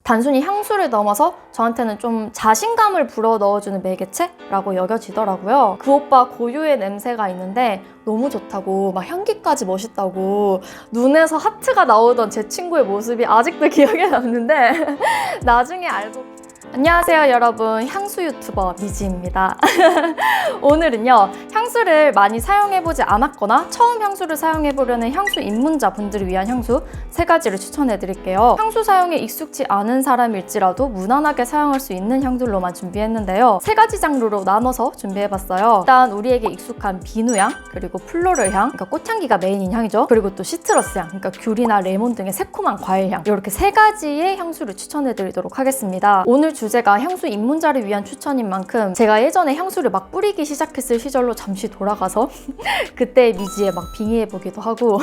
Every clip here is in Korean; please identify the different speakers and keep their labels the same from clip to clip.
Speaker 1: 단순히 향수를 넘어서 저한테는 좀 자신감을 불어넣어주는 매개체라고 여겨지더라고요. 그 오빠 고유의 냄새가 있는데 너무 좋다고, 막 향기까지 멋있다고 눈에서 하트가 나오던 제 친구의 모습이 아직도 기억에 남는데 나중에 알고. 안녕하세요 여러분, 향수 유튜버 미지입니다. 오늘은요, 향수를 많이 사용해보지 않았거나 처음 향수를 사용해보려는 향수 입문자 분들을 위한 향수 3가지를 추천해드릴게요. 향수 사용에 익숙지 않은 사람일지라도 무난하게 사용할 수 있는 향들로만 준비했는데요. 3가지 장르로 나눠서 준비해봤어요. 일단 우리에게 익숙한 비누향, 그리고 플로럴 향, 그러니까 꽃향기가 메인인 향이죠. 그리고 또 시트러스 향, 그러니까 귤이나 레몬 등의 새콤한 과일향, 이렇게 3가지의 향수를 추천해드리도록 하겠습니다. 오늘 주제가 향수 입문자를 위한 추천인 만큼 제가 예전에 향수를 막 뿌리기 시작했을 시절로 잠시 돌아가서 그때 미지에 막 빙의해보기도 하고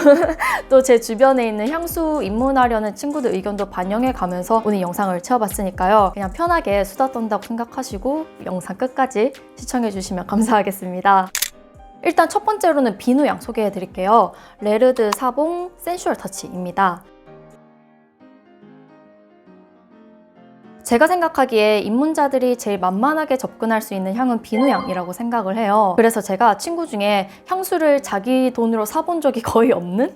Speaker 1: 또 제 주변에 있는 향수 입문하려는 친구들 의견도 반영해가면서 오늘 영상을 채워봤으니까요. 그냥 편하게 수다 떤다고 생각하시고 영상 끝까지 시청해주시면 감사하겠습니다. 일단 첫 번째로는 비누향 소개해드릴게요. 레르드 사봉 센슈얼 터치입니다. 제가 생각하기에 입문자들이 제일 만만하게 접근할 수 있는 향은 비누향이라고 생각을 해요. 그래서 제가 친구 중에 향수를 자기 돈으로 사본 적이 거의 없는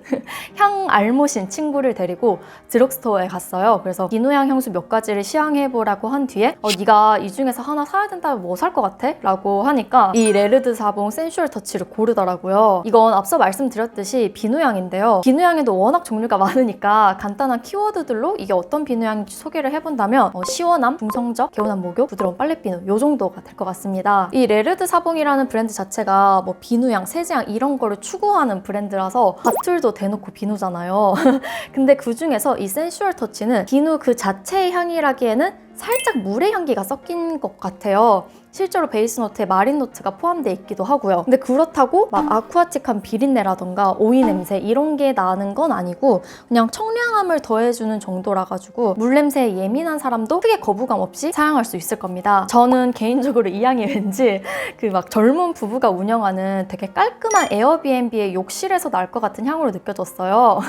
Speaker 1: 향 알못인 친구를 데리고 드럭스토어에 갔어요. 그래서 비누향 향수 몇 가지를 시향해보라고 한 뒤에 네가 이 중에서 하나 사야 된다면 뭐 살 것 같아? 라고 하니까 이 레르드 사봉 센슈얼 터치를 고르더라고요. 이건 앞서 말씀드렸듯이 비누향인데요. 비누향에도 워낙 종류가 많으니까 간단한 키워드들로 이게 어떤 비누향인지 소개를 해본다면 시원함, 중성적, 개운한 목욕, 부드러운 빨래비누 이 정도가 될 것 같습니다. 이 레르드 사봉이라는 브랜드 자체가 뭐 비누향, 세제향 이런 거를 추구하는 브랜드라서 바틀도 대놓고 비누잖아요. 근데 그 중에서 이 센슈얼 터치는 비누 그 자체의 향이라기에는 살짝 물의 향기가 섞인 것 같아요. 실제로 베이스 노트에 마린 노트가 포함되어 있기도 하고요. 근데 그렇다고 막 아쿠아틱한 비린내라던가 오이 냄새 이런 게 나는 건 아니고 그냥 청량함을 더해주는 정도라 가지고 물 냄새에 예민한 사람도 크게 거부감 없이 사용할 수 있을 겁니다. 저는 개인적으로 이 향이 왠지 그 막 젊은 부부가 운영하는 되게 깔끔한 에어비앤비의 욕실에서 날 것 같은 향으로 느껴졌어요.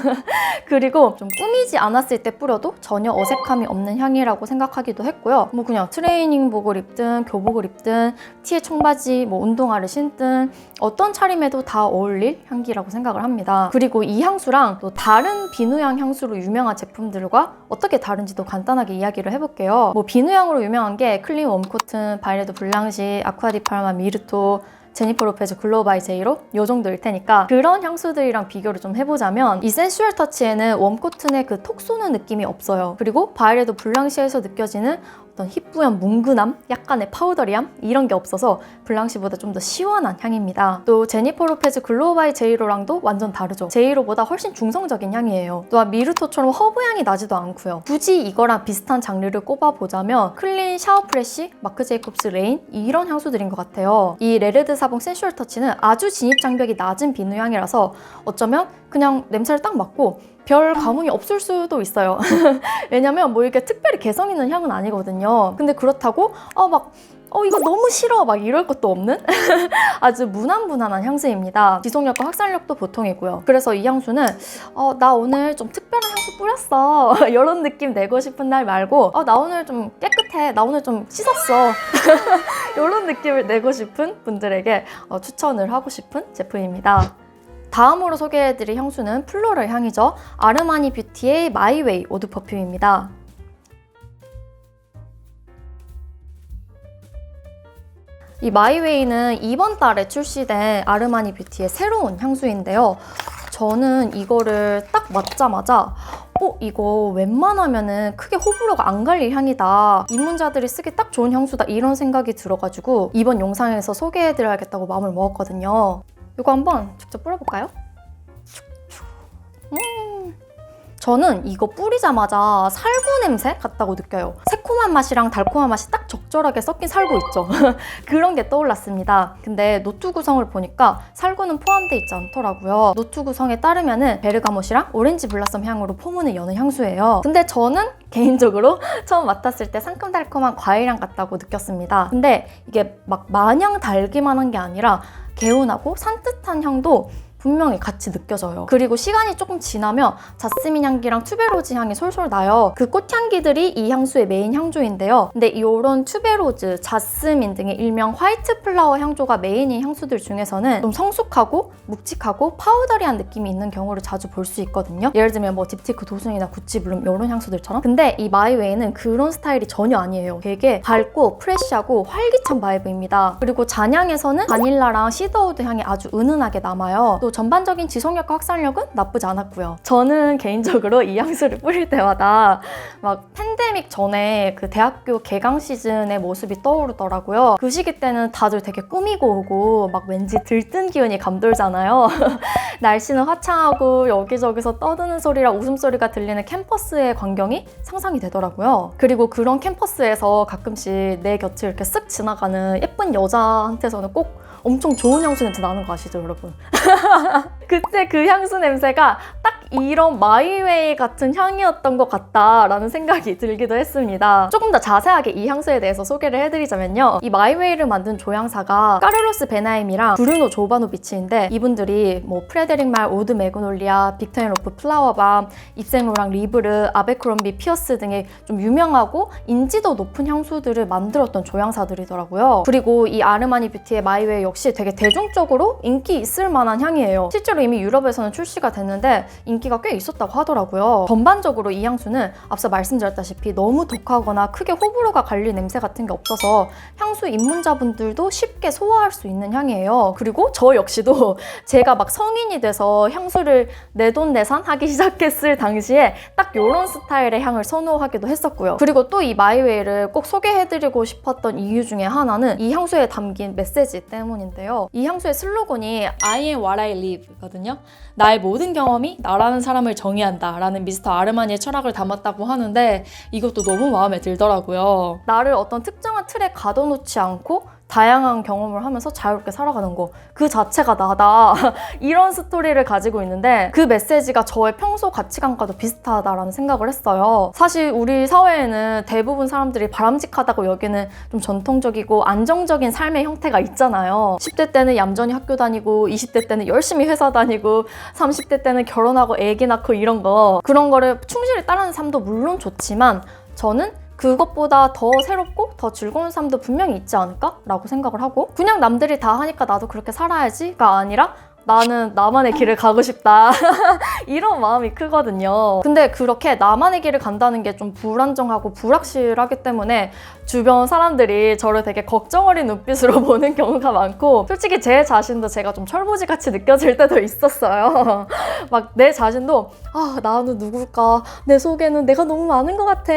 Speaker 1: 그리고 좀 꾸미지 않았을 때 뿌려도 전혀 어색함이 없는 향이라고 생각하기도 했고요. 뭐 그냥 트레이닝복을 입든 교복을 입든 티에 청바지, 뭐 운동화를 신든 어떤 차림에도 다 어울릴 향기라고 생각을 합니다. 그리고 이 향수랑 또 다른 비누향 향수로 유명한 제품들과 어떻게 다른지도 간단하게 이야기를 해볼게요. 뭐 비누향으로 유명한 게 클린 웜코튼, 바이레도 블랑시, 아쿠아디 팔마, 미르토, 제니퍼 로페즈 글로우 바이 제이로 요 정도일 테니까 그런 향수들이랑 비교를 좀 해보자면 이 센슈얼 터치에는 웜코튼의 그 톡 쏘는 느낌이 없어요. 그리고 바이레도 블랑시에서 느껴지는 어떤 희뿌연 뭉근함, 약간의 파우더리함 이런 게 없어서 블랑시보다 좀 더 시원한 향입니다. 또 제니퍼 로페즈 글로우 바이 제이로랑도 완전 다르죠. 제이로보다 훨씬 중성적인 향이에요. 또한 미르토처럼 허브 향이 나지도 않고요. 굳이 이거랑 비슷한 장르를 꼽아보자면 클린 샤워 프레쉬, 마크 제이콥스 레인 이런 향수들인 것 같아요. 이 레르드 사봉 센슈얼 터치는 아주 진입 장벽이 낮은 비누향이라서 어쩌면 그냥 냄새를 딱 맡고 별 감흥이 없을 수도 있어요. 왜냐면 뭐 이렇게 특별히 개성 있는 향은 아니거든요. 근데 그렇다고 이거 너무 싫어 막 이럴 것도 없는 아주 무난무난한 향수입니다. 지속력과 확산력도 보통이고요. 그래서 이 향수는 나 오늘 좀 특별한 향수 뿌렸어 이런 느낌 내고 싶은 날 말고 나 오늘 좀 깨끗해, 나 오늘 좀 씻었어 이런 느낌을 내고 싶은 분들에게 추천을 하고 싶은 제품입니다. 다음으로 소개해드릴 향수는 플로럴 향이죠. 아르마니 뷰티의 마이웨이 오드 퍼퓸입니다. 이 마이웨이는 이번 달에 출시된 아르마니 뷰티의 새로운 향수인데요. 저는 이거를 딱 맡자마자 이거 웬만하면은 크게 호불호가 안 갈릴 향이다, 입문자들이 쓰기 딱 좋은 향수다 이런 생각이 들어가지고 이번 영상에서 소개해드려야겠다고 마음을 먹었거든요. 이거 한번 직접 뿌려볼까요? 저는 이거 뿌리자마자 살구 냄새 같다고 느껴요. 새콤한 맛이랑 달콤한 맛이 딱 적절하게 섞인 살구 있죠? 그런 게 떠올랐습니다. 근데 노트 구성을 보니까 살구는 포함되어 있지 않더라고요. 노트 구성에 따르면은 베르가못이랑 오렌지 블라썸 향으로 포문을 여는 향수예요. 근데 저는 개인적으로 처음 맡았을 때 상큼달콤한 과일향 같다고 느꼈습니다. 근데 이게 막 마냥 달기만 한 게 아니라 개운하고 산뜻한 향도 분명히 같이 느껴져요. 그리고 시간이 조금 지나면 자스민 향기랑 튜베로즈 향이 솔솔 나요. 그 꽃향기들이 이 향수의 메인 향조인데요. 근데 이런 튜베로즈, 자스민 등의 일명 화이트 플라워 향조가 메인인 향수들 중에서는 좀 성숙하고 묵직하고 파우더리한 느낌이 있는 경우를 자주 볼 수 있거든요. 예를 들면 뭐 딥티크 도슨이나 구찌 블룸 이런 향수들처럼. 근데 이 마이웨이는 그런 스타일이 전혀 아니에요. 되게 밝고 프레쉬하고 활기찬 바이브입니다. 그리고 잔향에서는 바닐라랑 시더우드 향이 아주 은은하게 남아요. 또 전반적인 지속력과 확산력은 나쁘지 않았고요. 저는 개인적으로 이 향수를 뿌릴 때마다 막 팬데믹 전에 그 대학교 개강 시즌의 모습이 떠오르더라고요. 그 시기 때는 다들 되게 꾸미고 오고 막 왠지 들뜬 기운이 감돌잖아요. 날씨는 화창하고 여기저기서 떠드는 소리랑 웃음소리가 들리는 캠퍼스의 광경이 상상이 되더라고요. 그리고 그런 캠퍼스에서 가끔씩 내 곁을 이렇게 쓱 지나가는 예쁜 여자한테서는 꼭 엄청 좋은 향수 냄새 나는 거 아시죠, 여러분? 그때 그 향수 냄새가 딱 이런 마이웨이 같은 향이었던 것 같다라는 생각이 들기도 했습니다. 조금 더 자세하게 이 향수에 대해서 소개를 해드리자면요. 이 마이웨이를 만든 조향사가 카를로스 베나임이랑 브루노 조바노비치인데 이분들이 뭐 프레데릭 말 오드 매그놀리아, 빅터 앤 로프 플라워밤, 입생로랑 리브르, 아베크롬비 피어스 등의 좀 유명하고 인지도 높은 향수들을 만들었던 조향사들이더라고요. 그리고 이 아르마니 뷰티의 마이웨이 역시 되게 대중적으로 인기 있을 만한 향이에요. 실제로 이미 유럽에서는 출시가 됐는데 인기가 꽤 있었다고 하더라고요. 전반적으로 이 향수는 앞서 말씀드렸다시피 너무 독하거나 크게 호불호가 갈릴 냄새 같은 게 없어서 향수 입문자분들도 쉽게 소화할 수 있는 향이에요. 그리고 저 역시도 제가 막 성인이 돼서 향수를 내돈내산 하기 시작했을 당시에 딱 이런 스타일의 향을 선호하기도 했었고요. 그리고 또 이 마이웨이를 꼭 소개해드리고 싶었던 이유 중에 하나는 이 향수에 담긴 메시지 때문인데요. 이 향수의 슬로건이 I am what I live거든요. 나의 모든 경험이 나라는 사람을 정의한다 라는 미스터 아르마니의 철학을 담았다고 하는데 이것도 너무 마음에 들더라고요. 나를 어떤 특정한 틀에 가둬놓지 않고 다양한 경험을 하면서 자유롭게 살아가는 거, 그 자체가 나다. 이런 스토리를 가지고 있는데 그 메시지가 저의 평소 가치관과도 비슷하다라는 생각을 했어요. 사실 우리 사회에는 대부분 사람들이 바람직하다고 여기는 좀 전통적이고 안정적인 삶의 형태가 있잖아요. 10대 때는 얌전히 학교 다니고 20대 때는 열심히 회사 다니고 30대 때는 결혼하고 애기 낳고 이런 거, 그런 거를 충실히 따르는 삶도 물론 좋지만 저는 그것보다 더 새롭고 더 즐거운 삶도 분명히 있지 않을까? 라고 생각을 하고 그냥 남들이 다 하니까 나도 그렇게 살아야지가 아니라 나는 나만의 길을 가고 싶다. 이런 마음이 크거든요. 근데 그렇게 나만의 길을 간다는 게 좀 불안정하고 불확실하기 때문에 주변 사람들이 저를 되게 걱정 어린 눈빛으로 보는 경우가 많고 솔직히 제 자신도 제가 좀 철부지같이 느껴질 때도 있었어요. 막 내 자신도 나는 누굴까? 내 속에는 내가 너무 많은 것 같아.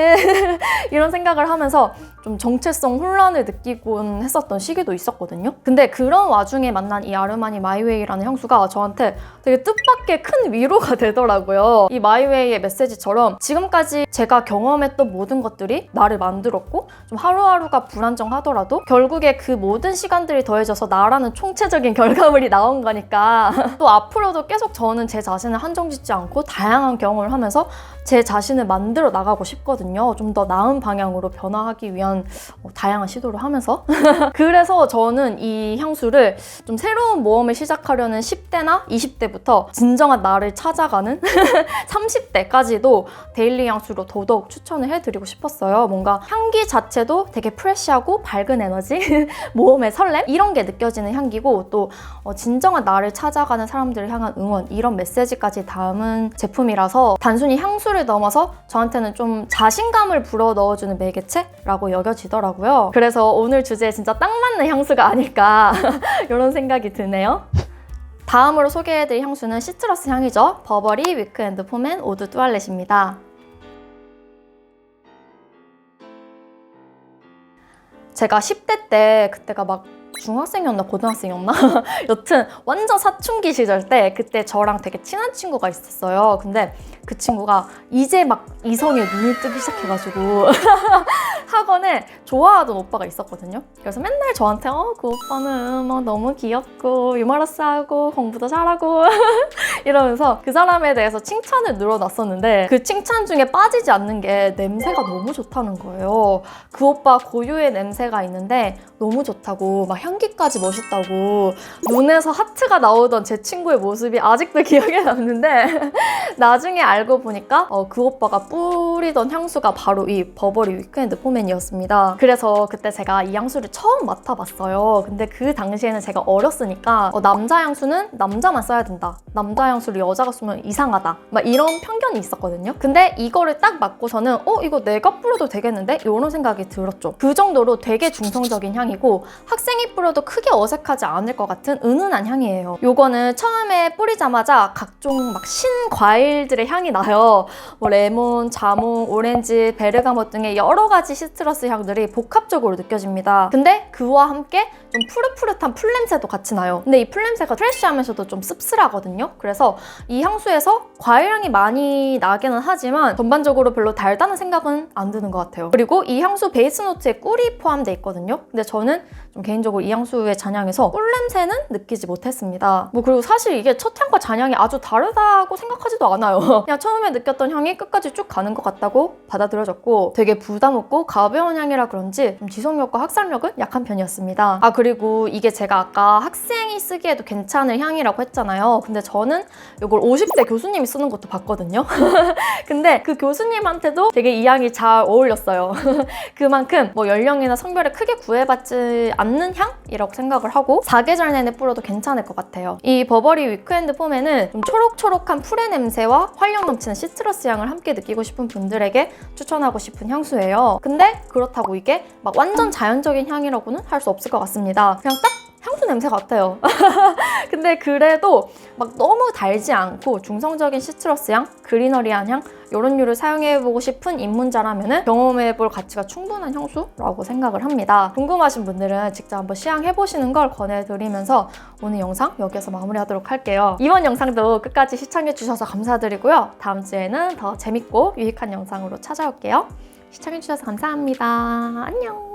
Speaker 1: 이런 생각을 하면서 좀 정체성 혼란을 느끼곤 했었던 시기도 있었거든요. 근데 그런 와중에 만난 이 아르마니 마이웨이라는 향수가 저한테 되게 뜻밖의 큰 위로가 되더라고요. 이 마이웨이의 메시지처럼 지금까지 제가 경험했던 모든 것들이 나를 만들었고 좀 하루하루가 불안정하더라도 결국에 그 모든 시간들이 더해져서 나라는 총체적인 결과물이 나온 거니까 또 앞으로도 계속 저는 제 자신을 한정짓지 않고 다양한 경험을 하면서 제 자신을 만들어 나가고 싶거든요. 좀 더 나은 방향으로 변화하기 위한 다양한 시도를 하면서 그래서 저는 이 향수를 좀 새로운 모험을 시작하려는 10대나 20대부터 진정한 나를 찾아가는 30대까지도 데일리 향수로 더더욱 추천을 해드리고 싶었어요. 뭔가 향기 자체도 되게 프레쉬하고 밝은 에너지, 모험의 설렘 이런 게 느껴지는 향기고 또 진정한 나를 찾아가는 사람들을 향한 응원 이런 메시지까지 담은 제품이라서 단순히 향수를 넘어서 저한테는 좀 자신감을 불어 넣어주는 매개체라고 여겨지더라고요. 그래서 오늘 주제에 진짜 딱 맞는 향수가 아닐까 이런 생각이 드네요. 다음으로 소개해드릴 향수는 시트러스 향이죠. 버버리, 위크앤드 폼앤 오드 뚜알렛입니다. 제가 10대 때 그때가 막 중학생이었나 고등학생이었나? 여튼 완전 사춘기 시절 때 그때 저랑 되게 친한 친구가 있었어요. 근데 그 친구가 이제 막 이성에 눈이 뜨기 시작해가지고 학원에 좋아하던 오빠가 있었거든요. 그래서 맨날 저한테 그 오빠는 막 너무 귀엽고 유머러스하고 공부도 잘하고 이러면서 그 사람에 대해서 칭찬을 늘어놨었는데 그 칭찬 중에 빠지지 않는 게 냄새가 너무 좋다는 거예요. 그 오빠 고유의 냄새가 있는데 너무 좋다고 막 향기까지 멋있다고 눈에서 하트가 나오던 제 친구의 모습이 아직도 기억에 남는데 나중에 알고 보니까 그 오빠가 뿌리던 향수가 바로 이 버버리 위크엔드 포맨이었습니다. 그래서 그때 제가 이 향수를 처음 맡아봤어요. 근데 그 당시에는 제가 어렸으니까 남자 향수는 남자만 써야 된다. 남자 향수를 여자가 쓰면 이상하다. 막 이런 편견이 있었거든요. 근데 이거를 딱 맡고서는 이거 내가 뿌려도 되겠는데? 이런 생각이 들었죠. 그 정도로 되게 중성적인 향이고 학생이 뿌려도 크게 어색하지 않을 것 같은 은은한 향이에요. 요거는 처음에 뿌리자마자 각종 막 신과일들의 향이 나요. 뭐 레몬, 자몽, 오렌지, 베르가못 등의 여러 가지 시트러스 향들이 복합적으로 느껴집니다. 근데 그와 함께 좀 푸릇푸릇한 풀냄새도 같이 나요. 근데 이 풀냄새가 프레쉬하면서도 좀 씁쓸하거든요. 그래서 이 향수에서 과일향이 많이 나기는 하지만 전반적으로 별로 달다는 생각은 안 드는 것 같아요. 그리고 이 향수 베이스 노트에 꿀이 포함되어 있거든요. 근데 저는 좀 개인적으로 이 향수의 잔향에서 꿀 냄새는 느끼지 못했습니다. 그리고 사실 이게 첫 향과 잔향이 아주 다르다고 생각하지도 않아요. 그냥 처음에 느꼈던 향이 끝까지 쭉 가는 것 같다고 받아들여졌고 되게 부담 없고 가벼운 향이라 그런지 좀 지속력과 학살력은 약한 편이었습니다. 그리고 이게 제가 아까 학생이 쓰기에도 괜찮을 향이라고 했잖아요. 근데 저는 이걸 50대 교수님이 쓰는 것도 봤거든요. 근데 그 교수님한테도 되게 이 향이 잘 어울렸어요. 그만큼 뭐 연령이나 성별에 크게 구애받지 않는 향이라고 생각을 하고 사계절 내내 뿌려도 괜찮을 것 같아요. 이 버버리 위크엔드 폼에는 좀 초록초록한 풀의 냄새와 활력 넘치는 시트러스 향을 함께 느끼고 싶은 분들에게 추천하고 싶은 향수예요. 근데 그렇다고 이게 막 완전 자연적인 향이라고는 할 수 없을 것 같습니다. 그냥 딱 향수 냄새 같아요. 근데 그래도 막 너무 달지 않고 중성적인 시트러스 향, 그리너리한 향 이런 류를 사용해보고 싶은 입문자라면 경험해볼 가치가 충분한 향수라고 생각을 합니다. 궁금하신 분들은 직접 한번 시향해보시는 걸 권해드리면서 오늘 영상 여기서 마무리하도록 할게요. 이번 영상도 끝까지 시청해주셔서 감사드리고요. 다음 주에는 더 재밌고 유익한 영상으로 찾아올게요. 시청해주셔서 감사합니다. 안녕!